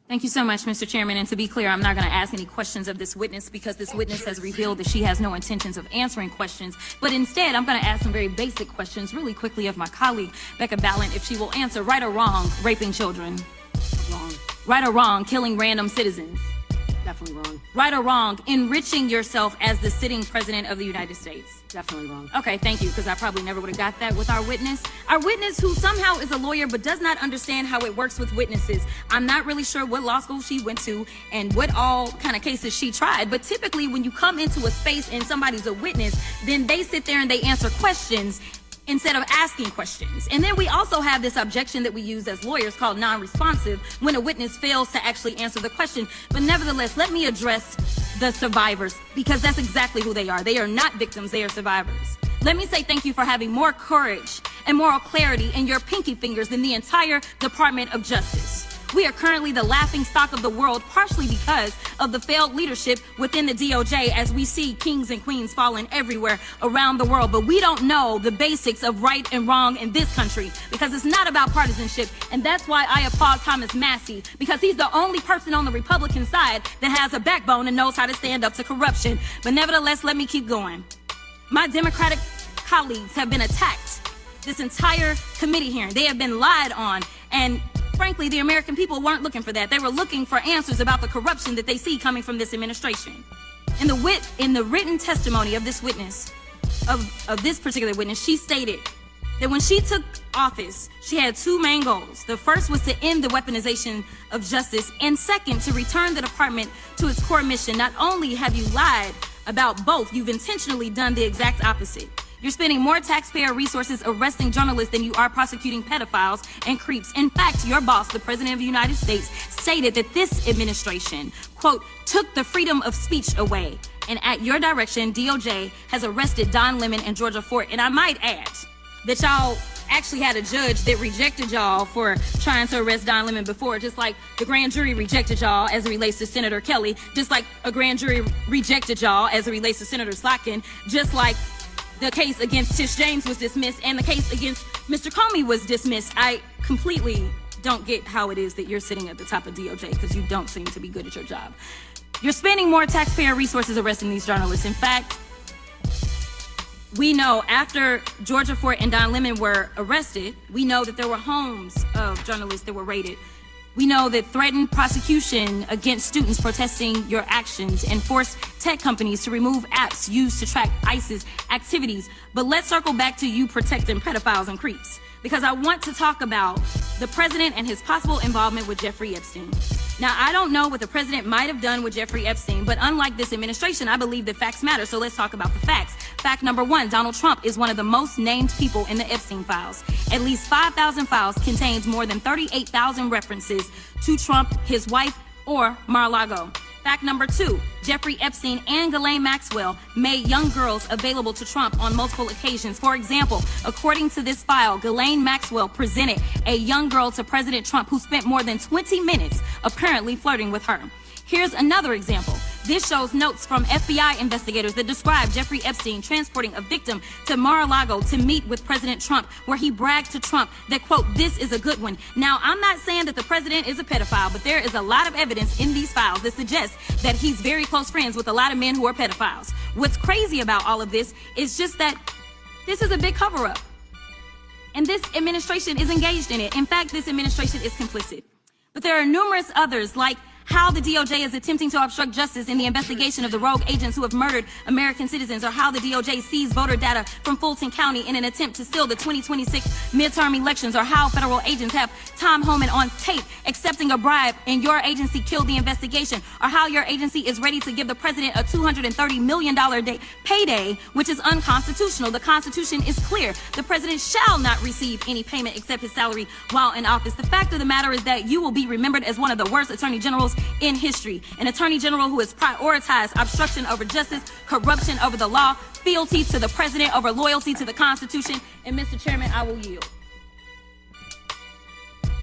Thank you so much, Mr. Chairman. And to be clear, I'm not going to ask any questions of this witness because this witness has revealed that she has no intentions of answering questions. But instead, I'm going to ask some very basic questions really quickly of my colleague, Becca Balint, if she will answer right or wrong, raping children. Wrong. Right or wrong, killing random citizens. Definitely wrong. Right or wrong, enriching yourself as the sitting president of the United States. Definitely wrong. Okay, thank you, because I probably never would have got that with our witness. Our witness who somehow is a lawyer but does not understand how it works with witnesses. I'm not really sure what law school she went to and what all kind of cases she tried, but typically when you come into a space and somebody's a witness, then they sit there and they answer questions instead of asking questions. And then we also have this objection that we use as lawyers called non-responsive when a witness fails to actually answer the question. But nevertheless, let me address the survivors because that's exactly who they are. They are not victims, they are survivors. Let me say thank you for having more courage and moral clarity in your pinky fingers than the entire Department of Justice. We are currently the laughing stock of the world, partially because of the failed leadership within the DOJ as we see kings and queens falling everywhere around the world. But we don't know the basics of right and wrong in this country because it's not about partisanship. And that's why I applaud Thomas Massie, because he's the only person on the Republican side that has a backbone and knows how to stand up to corruption. But nevertheless, let me keep going. My Democratic colleagues have been attacked this entire committee hearing. They have been lied on, and frankly, the American people weren't looking for that. They were looking for answers about the corruption that they see coming from this administration. In the written testimony of this witness, of this particular witness, she stated that when she took office, she had two main goals. The first was to end the weaponization of justice, and second, to return the department to its core mission. Not only have you lied about both, you've intentionally done the exact opposite. You're spending more taxpayer resources arresting journalists than you are prosecuting pedophiles and creeps. In fact, your boss, the President of the United States, stated that this administration, quote, took the freedom of speech away. And at your direction, DOJ has arrested Don Lemon and Georgia Fort. And I might add that y'all actually had a judge that rejected y'all for trying to arrest Don Lemon before, just like the grand jury rejected y'all as it relates to Senator Kelly, just like a grand jury rejected y'all as it relates to Senator Slotkin, just like the case against Tish James was dismissed and the case against Mr. Comey was dismissed. I completely don't get how it is that you're sitting at the top of DOJ because you don't seem to be good at your job. You're spending more taxpayer resources arresting these journalists. In fact, we know after Georgia Fort and Don Lemon were arrested, we know that there were homes of journalists that were raided. We know that threatened prosecution against students protesting your actions and forced tech companies to remove apps used to track ISIS activities. But let's circle back to you protecting pedophiles and creeps, because I want to talk about the president and his possible involvement with Jeffrey Epstein. Now, I don't know what the president might have done with Jeffrey Epstein, but unlike this administration, I believe that facts matter. So let's talk about the facts. Fact number one, Donald Trump is one of the most named people in the Epstein files. At least 5,000 files contains more than 38,000 references to Trump, his wife, or Mar-a-Lago. Fact number two, Jeffrey Epstein and Ghislaine Maxwell made young girls available to Trump on multiple occasions. For example, according to this file, Ghislaine Maxwell presented a young girl to President Trump who spent more than 20 minutes apparently flirting with her. Here's another example. This shows notes from FBI investigators that describe Jeffrey Epstein transporting a victim to Mar-a-Lago to meet with President Trump, where he bragged to Trump that, quote, this is a good one. Now, I'm not saying that the president is a pedophile, but there is a lot of evidence in these files that suggests that he's very close friends with a lot of men who are pedophiles. What's crazy about all of this is just that this is a big cover-up, and this administration is engaged in it. In fact, this administration is complicit. But there are numerous others, like how the DOJ is attempting to obstruct justice in the investigation of the rogue agents who have murdered American citizens, or how the DOJ seized voter data from Fulton County in an attempt to steal the 2026 midterm elections, or how federal agents have Tom Homan on tape accepting a bribe and your agency killed the investigation, or how your agency is ready to give the president a $230 million payday, which is unconstitutional. The Constitution is clear. The president shall not receive any payment except his salary while in office. The fact of the matter is that you will be remembered as one of the worst attorney generals in history, an attorney general who has prioritized obstruction over justice, corruption over the law, fealty to the president over loyalty to the Constitution. And Mr. Chairman, I will yield.